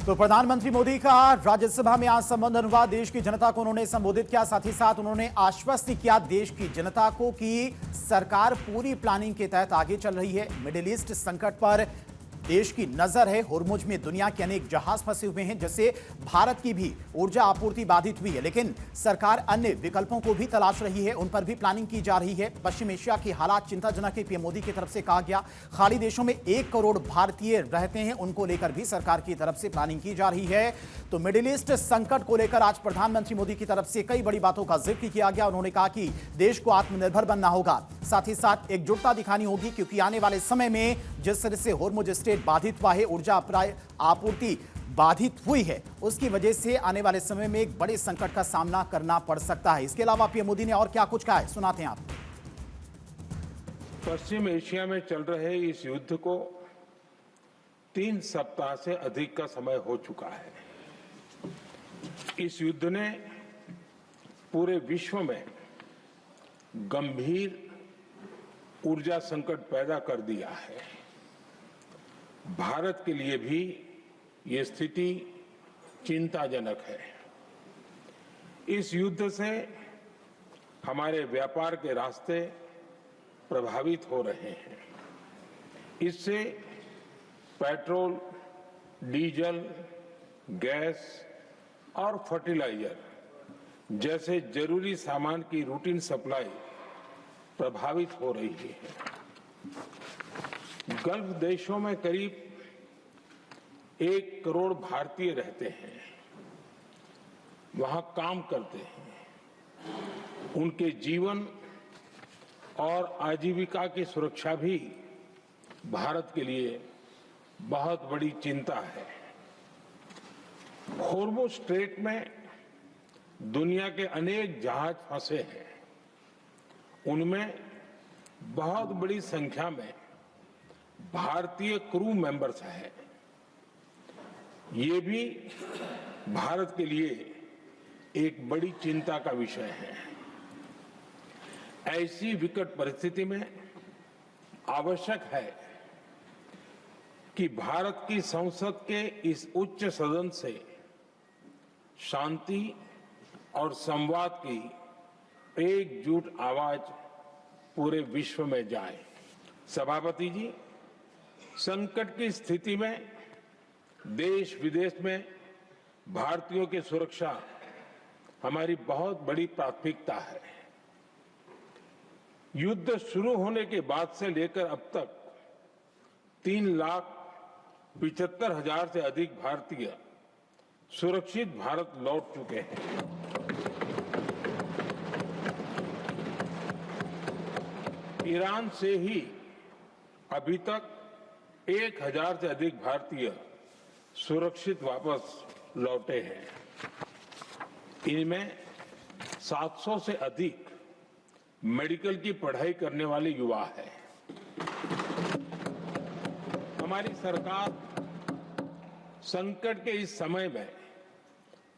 तो प्रधानमंत्री मोदी का राज्यसभा में आज संबोधन हुआ। देश की जनता को उन्होंने संबोधित किया, साथ ही साथ उन्होंने आश्वस्त किया देश की जनता को कि सरकार पूरी प्लानिंग के तहत आगे चल रही है। मिडिल ईस्ट संकट पर देश की नजर है। होर्मुज में दुनिया के अनेक जहाज फंसे हुए हैं, जिससे भारत की भी ऊर्जा आपूर्ति बाधित हुई है, लेकिन सरकार अन्य विकल्पों को भी तलाश रही है, उन पर भी प्लानिंग की जा रही है। पश्चिम एशिया की हालात चिंताजनक है, पीएम मोदी की तरफ से कहा गया। खाड़ी देशों में 1 करोड़ भारतीय रहते हैं, उनको लेकर भी सरकार की तरफ से प्लानिंग की जा रही है। तो मिडिल ईस्ट संकट को लेकर आज प्रधानमंत्री मोदी की तरफ से कई बड़ी बातों का जिक्र किया गया। उन्होंने कहा कि देश को आत्मनिर्भर बनना होगा, साथ ही साथ एकजुटता दिखानी होगी, क्योंकि आने वाले समय में जिस तरह से होर्मुज स्ट्रेट बाधित हुआ है, ऊर्जा आपूर्ति बाधित हुई है, उसकी वजह से आने वाले समय में एक बड़े संकट का सामना करना पड़ सकता है। इसके अलावा पीएम मोदी ने और क्या कुछ कहा है, सुनाते हैं आप। पश्चिम एशिया में चल रहे इस युद्ध को 3 सप्ताह से अधिक का समय हो चुका है। इस युद्ध ने पूरे विश्व में गंभीर ऊर्जा संकट पैदा कर दिया है। भारत के लिए भी ये स्थिति चिंताजनक है। इस युद्ध से हमारे व्यापार के रास्ते प्रभावित हो रहे हैं। इससे पेट्रोल, डीजल, गैस और फर्टिलाइजर जैसे जरूरी सामान की रूटीन सप्लाई प्रभावित हो रही है। गल्फ देशों में करीब 1 करोड़ भारतीय रहते हैं, वहां काम करते हैं। उनके जीवन और आजीविका की सुरक्षा भी भारत के लिए बहुत बड़ी चिंता है। होर्मुज स्ट्रेट में दुनिया के अनेक जहाज फंसे हैं। उनमें बहुत बड़ी संख्या में भारतीय क्रू मेंबर्स हैं। ये भी भारत के लिए एक बड़ी चिंता का विषय है। ऐसी विकट परिस्थिति में आवश्यक है कि भारत की संसद के इस उच्च सदन से शांति और संवाद की एकजुट आवाज पूरे विश्व में जाए। सभापति जी, संकट की स्थिति में देश विदेश में भारतीयों की सुरक्षा हमारी बहुत बड़ी प्राथमिकता है। युद्ध शुरू होने के बाद से लेकर अब तक 3,75,000 से अधिक भारतीय सुरक्षित भारत लौट चुके हैं। ईरान से ही अभी तक 1,000 से अधिक भारतीय सुरक्षित वापस लौटे हैं। इनमें 700 से अधिक मेडिकल की पढ़ाई करने वाले युवा हैं। हमारी सरकार संकट के इस समय में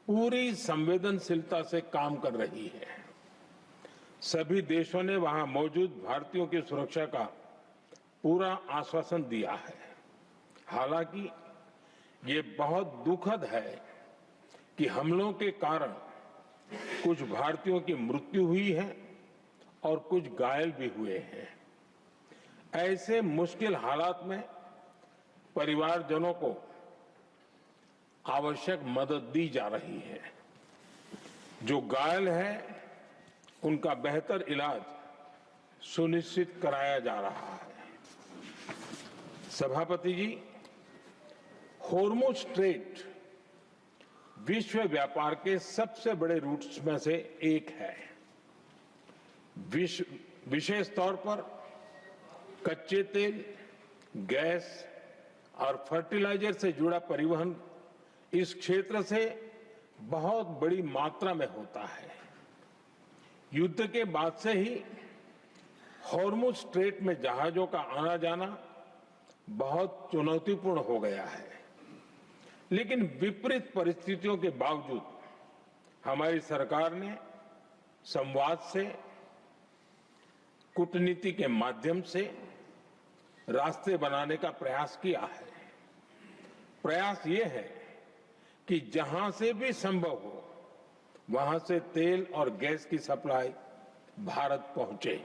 पूरी संवेदनशीलता से काम कर रही है। सभी देशों ने वहां मौजूद भारतीयों की सुरक्षा का पूरा आश्वासन दिया है। हालांकि ये बहुत दुखद है कि हमलों के कारण कुछ भारतीयों की मृत्यु हुई है और कुछ घायल भी हुए हैं। ऐसे मुश्किल हालात में परिवारजनों को आवश्यक मदद दी जा रही है। जो घायल हैं, उनका बेहतर इलाज सुनिश्चित कराया जा रहा है। सभापति जी, होर्मुज स्ट्रेट विश्व व्यापार के सबसे बड़े रूट्स में से एक है। विशेष तौर पर कच्चे तेल, गैस और फर्टिलाइजर से जुड़ा परिवहन इस क्षेत्र से बहुत बड़ी मात्रा में होता है। युद्ध के बाद से ही होर्मुज स्ट्रेट में जहाजों का आना जाना बहुत चुनौतीपूर्ण हो गया है। लेकिन विपरीत परिस्थितियों के बावजूद हमारी सरकार ने संवाद से, कूटनीति के माध्यम से रास्ते बनाने का प्रयास किया है। प्रयास ये है कि जहां से भी संभव हो वहां से तेल और गैस की सप्लाई भारत पहुंचे।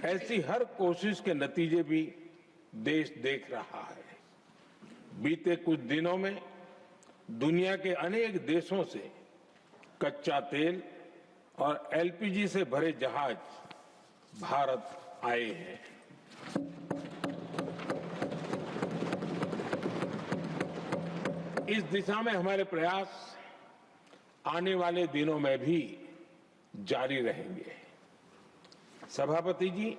ऐसी हर कोशिश के नतीजे भी देश देख रहा है। बीते कुछ दिनों में दुनिया के अनेक देशों से कच्चा तेल और एलपीजी से भरे जहाज भारत आए हैं। इस दिशा में हमारे प्रयास आने वाले दिनों में भी जारी रहेंगे। सभापति जी,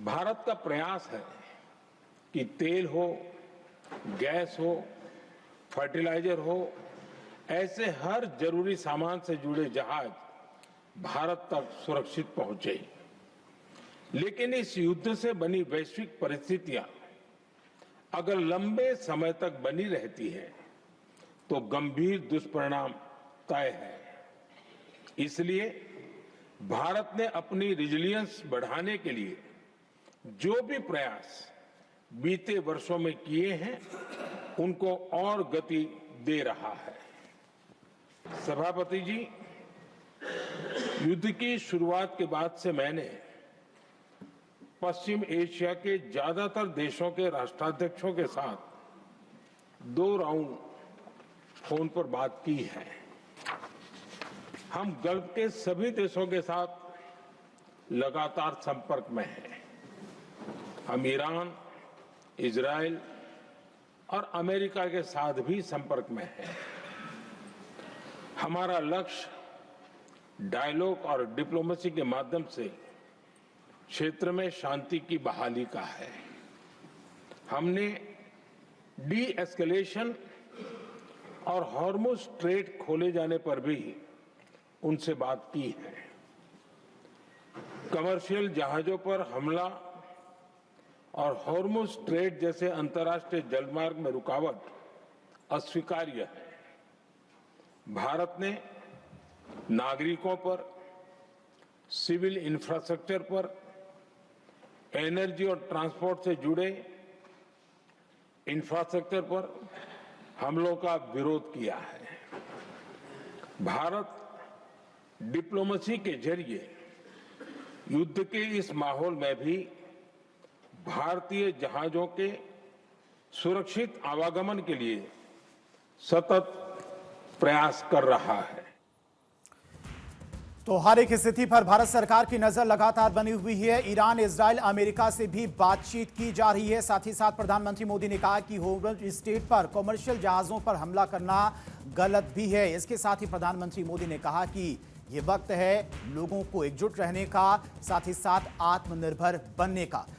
भारत का प्रयास है कि तेल हो, गैस हो, फर्टिलाइजर हो, ऐसे हर जरूरी सामान से जुड़े जहाज भारत तक सुरक्षित पहुंचे। लेकिन इस युद्ध से बनी वैश्विक परिस्थितियां अगर लंबे समय तक बनी रहती है तो गंभीर दुष्परिणाम तय है। इसलिए भारत ने अपनी रेजिलियंस बढ़ाने के लिए जो भी प्रयास बीते वर्षों में किए हैं उनको और गति दे रहा है। सभापति जी, युद्ध की शुरुआत के बाद से मैंने पश्चिम एशिया के ज्यादातर देशों के राष्ट्राध्यक्षों के साथ 2 राउंड फोन पर बात की है। हम गल्फ के सभी देशों के साथ लगातार संपर्क में हैं। हम ईरान, इजराइल और अमेरिका के साथ भी संपर्क में हैं। हमारा लक्ष्य डायलॉग और डिप्लोमेसी के माध्यम से क्षेत्र में शांति की बहाली का है। हमने डी एस्केलेशन और हॉर्मुज स्ट्रेट खोले जाने पर भी उनसे बात की है। कमर्शियल जहाजों पर हमला और हॉर्मुज स्ट्रेट जैसे अंतर्राष्ट्रीय जलमार्ग में रुकावट अस्वीकार्य है। भारत ने नागरिकों पर, सिविल इंफ्रास्ट्रक्चर पर, एनर्जी और ट्रांसपोर्ट से जुड़े इंफ्रास्ट्रक्चर पर हमलों का विरोध किया है। भारत डिप्लोमेसी के जरिए युद्ध के इस माहौल में भी भारतीय जहाजों के सुरक्षित आवागमन के लिए सतत प्रयास कर रहा है। तो हर एक स्थिति पर भारत सरकार की नजर लगातार बनी हुई है। ईरान, इजराइल, अमेरिका से भी बातचीत की जा रही है। साथ ही साथ प्रधानमंत्री मोदी ने कहा कि हॉर्मुज स्ट्रेट पर कमर्शियल जहाजों पर हमला करना गलत भी है। इसके साथ ही प्रधानमंत्री मोदी ने कहा कि ये वक्त है लोगों को एकजुट रहने का, साथ ही साथ आत्मनिर्भर बनने का।